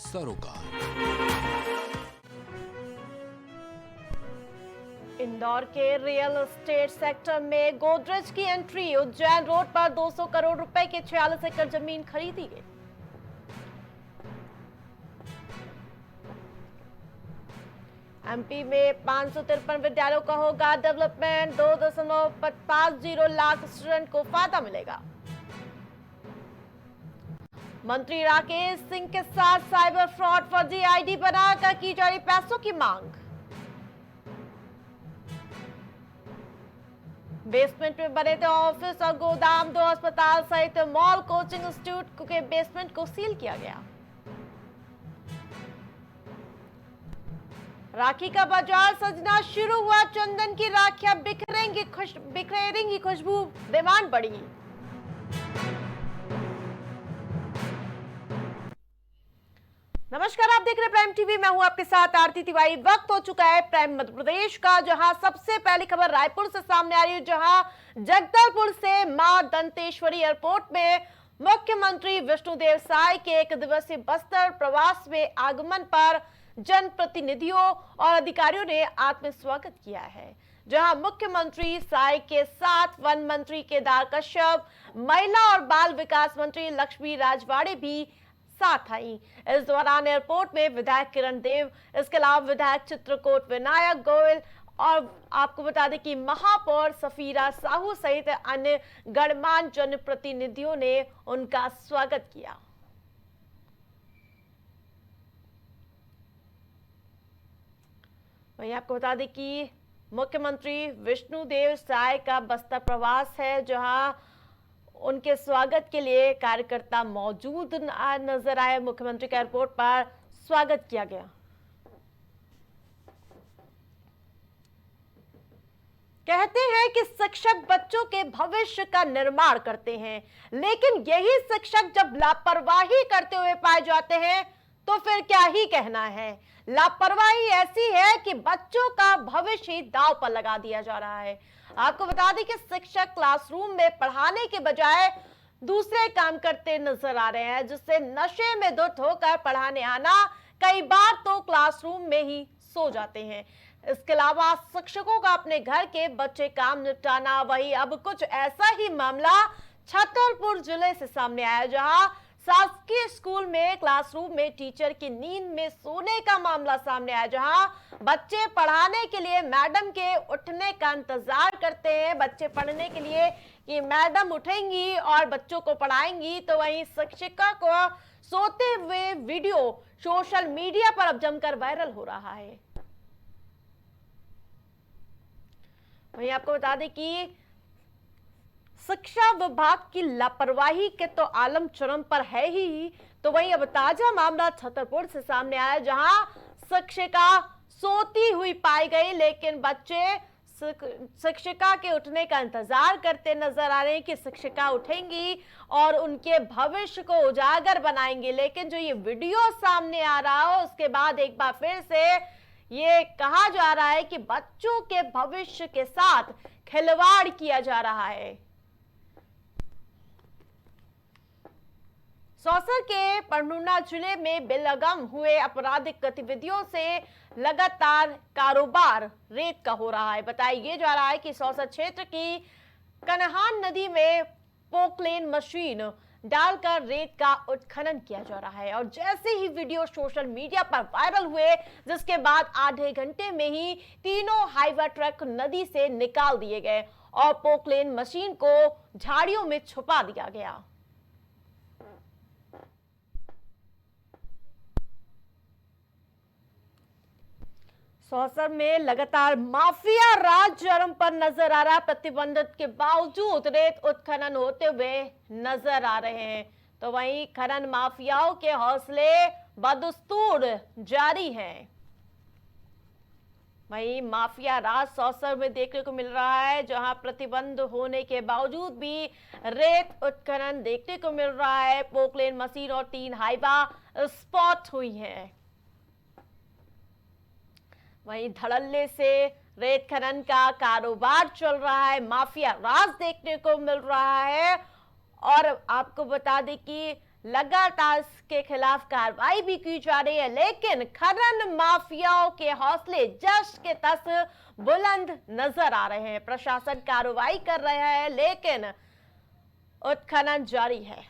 सरोकार। इंदौर के real estate sector में गोदरेज की एंट्री। उज्जैन रोड पर 200 करोड़ रुपए की 46 एकड़ जमीन खरीदी गई। एमपी में 553 विद्यालयों का होगा डेवलपमेंट। 2.50 लाख स्टूडेंट को फायदा मिलेगा। मंत्री राकेश सिंह के साथ साइबर फ्रॉड फर्जी आईडी बनाकर की जा रही पैसों की मांग। बेसमेंट में बने थे ऑफिस और गोदाम। 2 अस्पताल सहित मॉल कोचिंग इंस्टीट्यूट के बेसमेंट को सील किया गया। राखी का बाजार सजना शुरू हुआ। चंदन की राखियां बिखरेंगी खुशबू, डिमांड बढ़ी। नमस्कार, आप देख रहे हैं प्राइम टीवी। मैं हूं आपके साथ आरती तिवारी। वक्त हो चुका है प्राइम मध्य प्रदेश का, जहां सबसे पहली खबर रायपुर से सामने आ रही है, जहां जगदलपुर से मां दंतेश्वरी एयरपोर्ट में मुख्यमंत्री विष्णुदेव साय के 1 दिवसीय बस्तर प्रवास में आगमन पर जनप्रतिनिधियों और अधिकारियों ने आत्म स्वागत किया है। जहां मुख्यमंत्री साय के साथ वन मंत्री केदार कश्यप, महिला और बाल विकास मंत्री लक्ष्मी राजवाड़े भी साथ आई। इस दौरान एयरपोर्ट में विधायक किरण देव, इसके अलावा विधायक चित्रकोट विनायक गोयल और आपको बता दें कि महापौर सफीरा साहू सहित अन्य गणमान्य जनप्रतिनिधियों ने उनका स्वागत किया। वहीं आपको बता दें कि मुख्यमंत्री विष्णुदेव साय का बस्तर प्रवास है, जहां उनके स्वागत के लिए कार्यकर्ता मौजूद नजर आए। मुख्यमंत्री का एयरपोर्ट पर स्वागत किया गया। कहते हैं कि शिक्षक बच्चों के भविष्य का निर्माण करते हैं, लेकिन यही शिक्षक जब लापरवाही करते हुए पाए जाते हैं तो फिर क्या ही कहना है। लापरवाही ऐसी है कि बच्चों का भविष्य ही दांव पर लगा दिया जा रहा है। आपको बता दें कि शिक्षक क्लासरूम में पढ़ाने के बजाय दूसरे काम करते नजर आ रहे हैं, जिससे नशे में धुत होकर पढ़ाने आना, कई बार तो क्लासरूम में ही सो जाते हैं। इसके अलावा शिक्षकों का अपने घर के बच्चे काम निपटाना। वही अब कुछ ऐसा ही मामला छतरपुर जिले से सामने आया, जहां शासकीय स्कूल में क्लासरूम में टीचर की नींद में सोने का मामला सामने आया, जहां बच्चे पढ़ाने के लिए मैडम के उठने का इंतजार करते हैं। बच्चे पढ़ने के लिए कि मैडम उठेंगी और बच्चों को पढ़ाएंगी, तो वहीं शिक्षिका को सोते हुए वीडियो सोशल मीडिया पर अब जमकर वायरल हो रहा है। वहीं आपको बता दें कि शिक्षा विभाग की लापरवाही के तो आलम चरम पर है ही, तो वहीं अब ताजा मामला छतरपुर से सामने आया, जहां शिक्षिका सोती हुई पाई गई, लेकिन बच्चे शिक्षिका के उठने का इंतजार करते नजर आ रहे हैं कि शिक्षिका उठेंगी और उनके भविष्य को उजागर बनाएंगी। लेकिन जो ये वीडियो सामने आ रहा हो, उसके बाद एक बार फिर से ये कहा जा रहा है कि बच्चों के भविष्य के साथ खिलवाड़ किया जा रहा है। सौंसर के परनुना जिले में बेलगाम हुए आपराधिक गतिविधियों से लगातार कारोबार रेत का हो रहा है। बताया जा रहा है कि सौंसर क्षेत्र की कन्हान नदी में पोकलेन मशीन डालकर रेत का उत्खनन किया जा रहा है, और जैसे ही वीडियो सोशल मीडिया पर वायरल हुए, जिसके बाद आधे घंटे में ही तीनों हाईवा ट्रक नदी से निकाल दिए गए और पोकलेन मशीन को झाड़ियों में छुपा दिया गया। सौंसर में लगातार माफिया राज चरम पर नजर आ रहा। प्रतिबंधित के बावजूद रेत उत्खनन होते हुए नजर आ रहे हैं, तो वहीं खनन माफियाओं के हौसले बदस्तूर जारी हैं। वहीं माफिया राज सौंसर में देखने को मिल रहा है, जहां प्रतिबंध होने के बावजूद भी रेत उत्खनन देखने को मिल रहा है। पोकलेन मशीन और 3 हाईवा स्पॉट हुई हैं। वहीं धड़ल्ले से रेत खनन का कारोबार चल रहा है, माफिया राज देखने को मिल रहा है। और आपको बता दें कि लगातार इसके खिलाफ कार्रवाई भी की जा रही है, लेकिन खनन माफियाओं के हौसले जश के तस बुलंद नजर आ रहे हैं। प्रशासन कार्रवाई कर रहा है, लेकिन उत्खनन जारी है।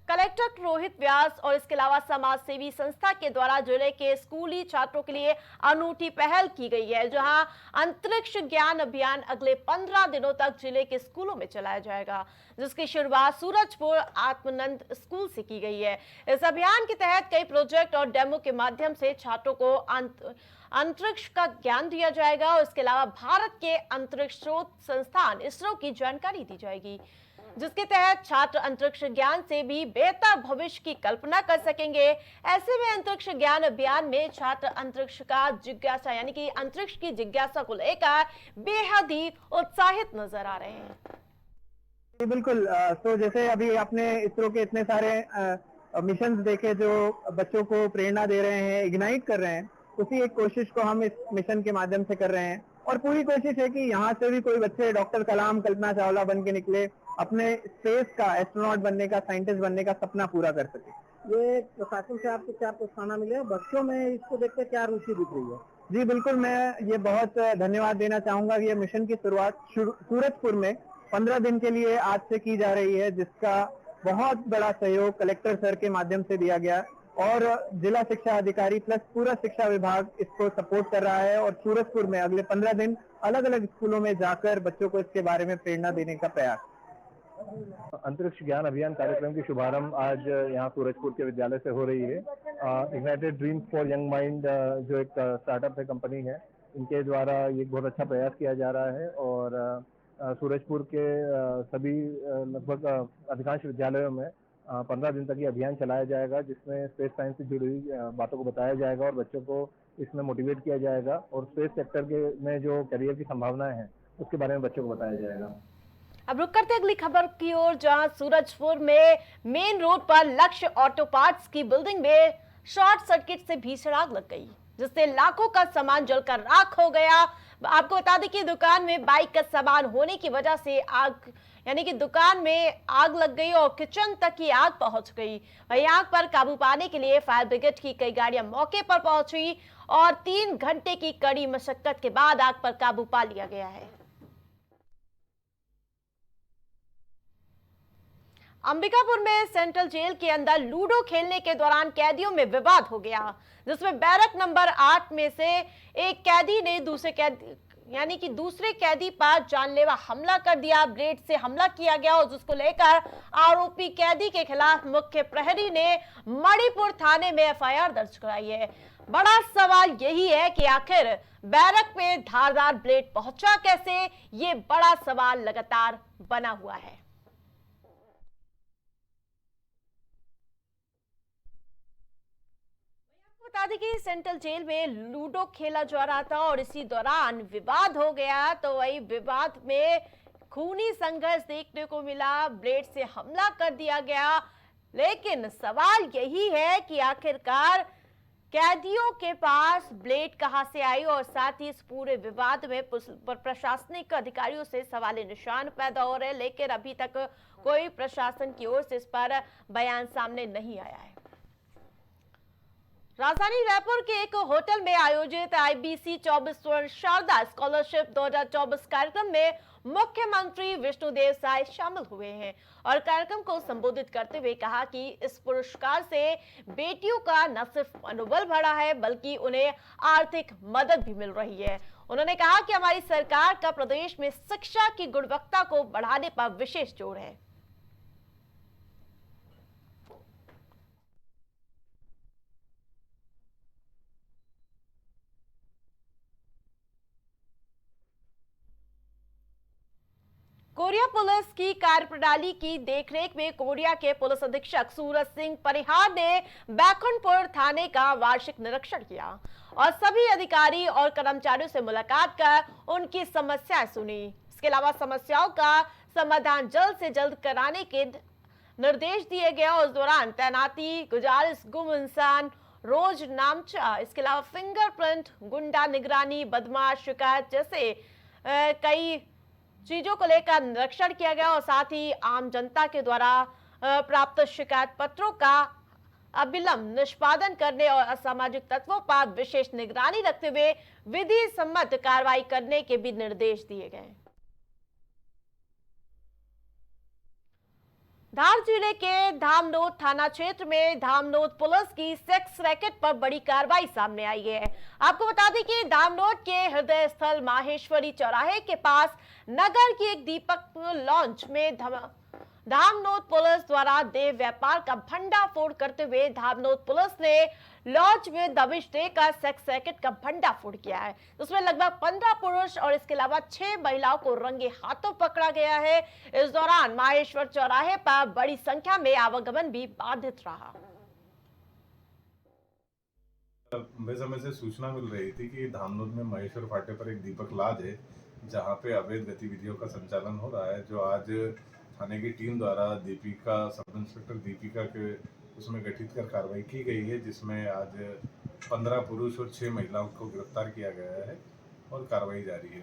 कलेक्टर रोहित व्यास और इसके अलावा समाज सेवी संस्था के द्वारा जिले के स्कूली छात्रों के लिए अनूठी पहल की गई है, जहां अंतरिक्ष ज्ञान अभियान अगले 15 दिनों तक जिले के स्कूलों में चलाया जाएगा, जिसकी शुरुआत सूरजपुर आत्मानंद स्कूल से की गई है। इस अभियान के तहत कई प्रोजेक्ट और डेमो के माध्यम से छात्रों को अंतरिक्ष का ज्ञान दिया जाएगा और इसके अलावा भारत के अंतरिक्ष शोध संस्थान इसरो की जानकारी दी जाएगी, जिसके तहत छात्र अंतरिक्ष ज्ञान से भी बेहतर भविष्य की कल्पना कर सकेंगे। ऐसे में अंतरिक्ष ज्ञान अभियान में छात्र अंतरिक्ष का जिज्ञासा यानी कि अंतरिक्ष की जिज्ञासा को लेकर बेहद ही उत्साहित नजर आ रहे हैं। बिल्कुल। तो जैसे अभी आपने इसरो के इतने सारे मिशन देखे जो बच्चों को प्रेरणा दे रहे हैं, इग्नाइट कर रहे हैं, उसी एक कोशिश को हम इस मिशन के माध्यम से कर रहे हैं और पूरी कोशिश है कि यहाँ से भी कोई बच्चे डॉक्टर कलाम, कल्पना चावला बन के निकले, अपने स्पेस का एस्ट्रोनॉट बनने का, साइंटिस्ट बनने का सपना पूरा कर सके। ये प्रशासन से आपको क्या प्रोत्साहन मिले, बच्चों में इसको देखकर क्या रुचि दिख रही है? जी बिल्कुल, मैं ये बहुत धन्यवाद देना चाहूंगा कि ये मिशन की शुरुआत सूरजपुर में 15 दिन के लिए आज से की जा रही है, जिसका बहुत बड़ा सहयोग कलेक्टर सर के माध्यम से दिया गया और जिला शिक्षा अधिकारी प्लस पूरा शिक्षा विभाग इसको सपोर्ट कर रहा है और सूरजपुर में अगले 15 दिन अलग अलग स्कूलों में जाकर बच्चों को इसके बारे में प्रेरणा देने का प्रयास। अंतरिक्ष ज्ञान अभियान कार्यक्रम की शुभारंभ आज यहाँ सूरजपुर के विद्यालय से हो रही है। Ignited dreams for young mind जो एक स्टार्टअप है, कंपनी है, इनके द्वारा ये बहुत अच्छा प्रयास किया जा रहा है और सूरजपुर के सभी लगभग अधिकांश विद्यालयों में 15 दिन तक ये अभियान चलाया जाएगा, जिसमें स्पेस साइंस से जुड़ी हुई बातों को बताया जाएगा और बच्चों को इसमें मोटिवेट किया जाएगा और स्पेस सेक्टर के में जो करियर की संभावनाएं हैं उसके बारे में बच्चों को बताया जाएगा। अब रुक करते अगली खबर की ओर, जहां सूरजपुर में मेन रोड पर लक्ष्य ऑटो पार्ट्स की बिल्डिंग में शॉर्ट सर्किट से भीषण आग लग गई, जिससे लाखों का सामान जलकर राख हो गया। आपको बता दें कि दुकान में बाइक का सामान होने की वजह से आग यानी कि दुकान में आग लग गई और किचन तक की आग पहुंच गई। वहीं आग पर काबू पाने के लिए फायर ब्रिगेड की कई गाड़ियां मौके पर पहुंची और 3 घंटे की कड़ी मशक्कत के बाद आग पर काबू पा लिया गया है। अंबिकापुर में सेंट्रल जेल के अंदर लूडो खेलने के दौरान कैदियों में विवाद हो गया, जिसमें बैरक नंबर 8 में से एक कैदी ने दूसरे कैदी पर जानलेवा हमला कर दिया। ब्लेड से हमला किया गया और जिसको लेकर आरोपी कैदी के खिलाफ मुख्य प्रहरी ने मणिपुर थाने में एफआईआर दर्ज कराई है। बड़ा सवाल यही है कि आखिर बैरक में धारदार ब्लेड पहुंचा कैसे, ये बड़ा सवाल लगातार बना हुआ है। बता दें कि सेंट्रल जेल में लूडो खेला जा रहा था और इसी दौरान विवाद हो गया, तो वही विवाद में खूनी संघर्ष देखने को मिला, ब्लेड से हमला कर दिया गया। लेकिन सवाल यही है कि आखिरकार कैदियों के पास ब्लेड कहां से आई और साथ ही इस पूरे विवाद में प्रशासनिक अधिकारियों से सवाल निशान पैदा हो रहे हैं, लेकिन अभी तक कोई प्रशासन की ओर से इस पर बयान सामने नहीं आया है। राजधानी रायपुर के एक होटल में आयोजित आईबीसी 24 स्वर्ण शारदा स्कॉलरशिप 2024 कार्यक्रम में मुख्यमंत्री विष्णुदेव साय शामिल हुए हैं और कार्यक्रम को संबोधित करते हुए कहा कि इस पुरस्कार से बेटियों का न सिर्फ मनोबल बढ़ा है बल्कि उन्हें आर्थिक मदद भी मिल रही है। उन्होंने कहा कि हमारी सरकार का प्रदेश में शिक्षा की गुणवत्ता को बढ़ाने पर विशेष जोर है। कोरिया पुलिस की कार्यप्रणाली की देखरेख में कोरिया के पुलिस अधीक्षक सूरज सिंह परिहार ने बैकुंठपुर थाने का वार्षिक निरीक्षण किया और सभी अधिकारी और कर्मचारियों से मुलाकात कर उनकी समस्याएं सुनी। इसके अलावा समस्याओं का समाधान जल्द से जल्द कराने के निर्देश दिए गए और उस दौरान तैनाती, गुजारिश, गुम इंसान, रोज नामचा, इसके अलावा फिंगरप्रिंट, गुंडा निगरानी, बदमाश शिकायत जैसे कई चीजों को लेकर निरीक्षण किया गया और साथ ही आम जनता के द्वारा प्राप्त शिकायत पत्रों का अविलंब निष्पादन करने और असामाजिक तत्वों पर विशेष निगरानी रखते हुए विधि सम्मत कार्रवाई करने के भी निर्देश दिए गए। धार जिले के धामनोद थाना क्षेत्र में धामनोद पुलिस की सेक्स रैकेट पर बड़ी कार्रवाई सामने आई है। आपको बता दें कि धामनोद के हृदय स्थल माहेश्वरी चौराहे के पास नगर की एक दीपक लॉन्च में धामनोद पुलिस द्वारा देह व्यापार का भंडाफोड़ करते हुए धामनोद पुलिस ने लॉन्च में दबिश देकर सेक्स रैकेट का भंडाफोड़ किया है। उसमें लगभग 15 पुरुष और इसके अलावा 6 महिलाओं को रंगे हाथों पकड़ा गया है। इस दौरान माहेश्वर चौराहे पर बड़ी संख्या में आवागमन भी बाधित रहा। लंबे समय से सूचना मिल रही थी कि धामनोद में महेश्वर फाटे पर एक दीपक लॉज है जहां पे अवैध गतिविधियों का संचालन हो रहा है, जो आज थाने की टीम द्वारा दीपिका सब इंस्पेक्टर दीपिका के उसमें गठित कर कार्रवाई की गई है, जिसमें आज 15 पुरुष और 6 महिलाओं को गिरफ्तार किया गया है और कार्रवाई जारी है।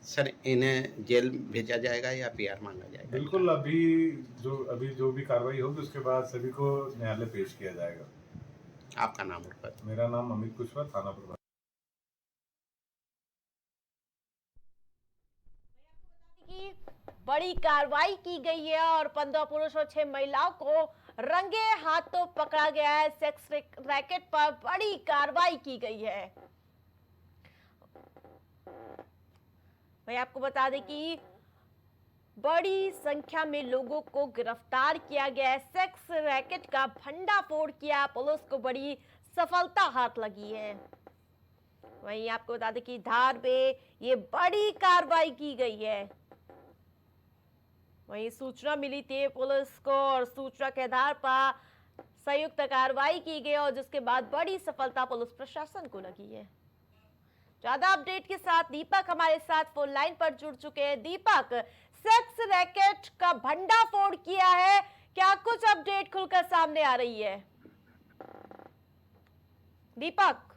सर, इन्हें जेल भेजा जाएगा या पीआर मांगा जाएगा? बिल्कुल, अभी जो भी कार्रवाई होगी उसके बाद सभी को न्यायालय पेश किया जाएगा। आपका नाम और पद? मेरा नाम अमित कुशवाहा, थाना प्रभारी। बड़ी कार्रवाई की गई है और 15 पुरुष और 6 महिलाओं को रंगे हाथों पकड़ा गया है। सेक्स रैकेट पर बड़ी कार्रवाई की गई है। मैं आपको बता दें कि बड़ी संख्या में लोगों को गिरफ्तार किया गया है। सेक्स रैकेट का भंडाफोड़ किया, पुलिस को बड़ी सफलता हाथ लगी है। वहीं आपको बता दें कि धार में ये बड़ी कार्रवाई की गई है। वहीं सूचना मिली थी पुलिस को और सूचना के आधार पर संयुक्त कार्रवाई की गई और जिसके बाद बड़ी सफलता पुलिस प्रशासन को लगी है। ज्यादा अपडेट के साथ दीपक हमारे साथ फोन लाइन पर जुड़ चुके हैं। दीपक, सेक्स रैकेट का भंडाफोड़ किया है, क्या कुछ अपडेट खुलकर सामने आ रही है? दीपक,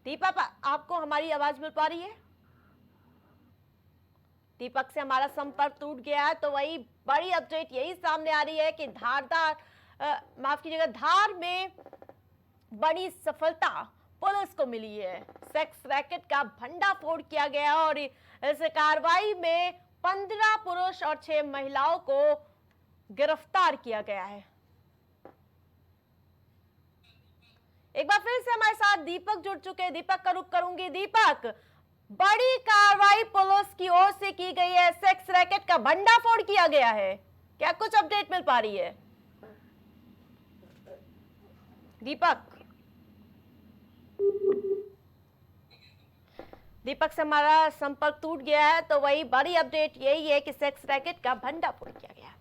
दीपक आपको हमारी आवाज मिल पा रही है? दीपक से हमारा संपर्क टूट गया है। तो वही बड़ी अपडेट यही सामने आ रही है कि धार में बड़ी सफलता पुलिस को मिली है। सेक्स रैकेट का भंडाफोड़ किया गया और इस कार्रवाई में 15 पुरुष और 6 महिलाओं को गिरफ्तार किया गया है। एक बार फिर से हमारे साथ दीपक जुड़ चुके हैं। दीपक का रुख करूंगी। दीपक, बड़ी कार्रवाई पुलिस की ओर से की गई है, सेक्स रैकेट का भंडाफोड़ किया गया है, क्या कुछ अपडेट मिल पा रही है? दीपक से हमारा संपर्क टूट गया है। तो वही बड़ी अपडेट यही है कि सेक्स रैकेट का भंडाफोड़ किया गया।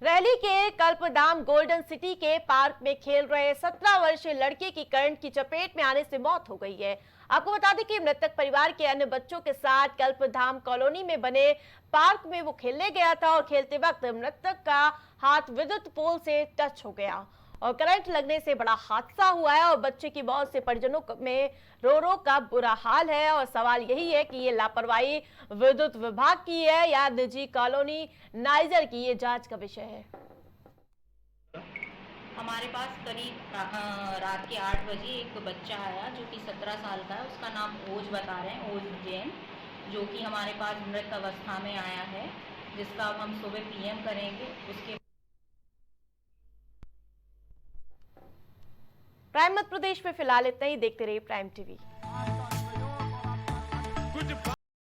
रैली के कल्पधाम गोल्डन सिटी के पार्क में खेल रहे 17 वर्षीय लड़के की करंट की चपेट में आने से मौत हो गई है। आपको बता दें कि मृतक परिवार के अन्य बच्चों के साथ कल्पधाम कॉलोनी में बने पार्क में वो खेलने गया था और खेलते वक्त मृतक का हाथ विद्युत पोल से टच हो गया और करंट लगने से बड़ा हादसा हुआ है और बच्चे की मौत से परिजनों में रो का बुरा हाल है। और सवाल यही है कि ये लापरवाही विद्युत विभाग की है या निजी कॉलोनी नाइजर की, ये जांच का विषय है। हमारे पास करीब रात के 8 बजे एक बच्चा आया जो कि 17 साल का है। उसका नाम ओज बता रहे हैं, ओज जैन, जो कि हमारे पास मृत अवस्था में आया है, जिसका अब हम सुबह पीएम करेंगे। उसके प्राइम मध्य प्रदेश में फिलहाल इतना ही। देखते रहिए प्राइम टीवी।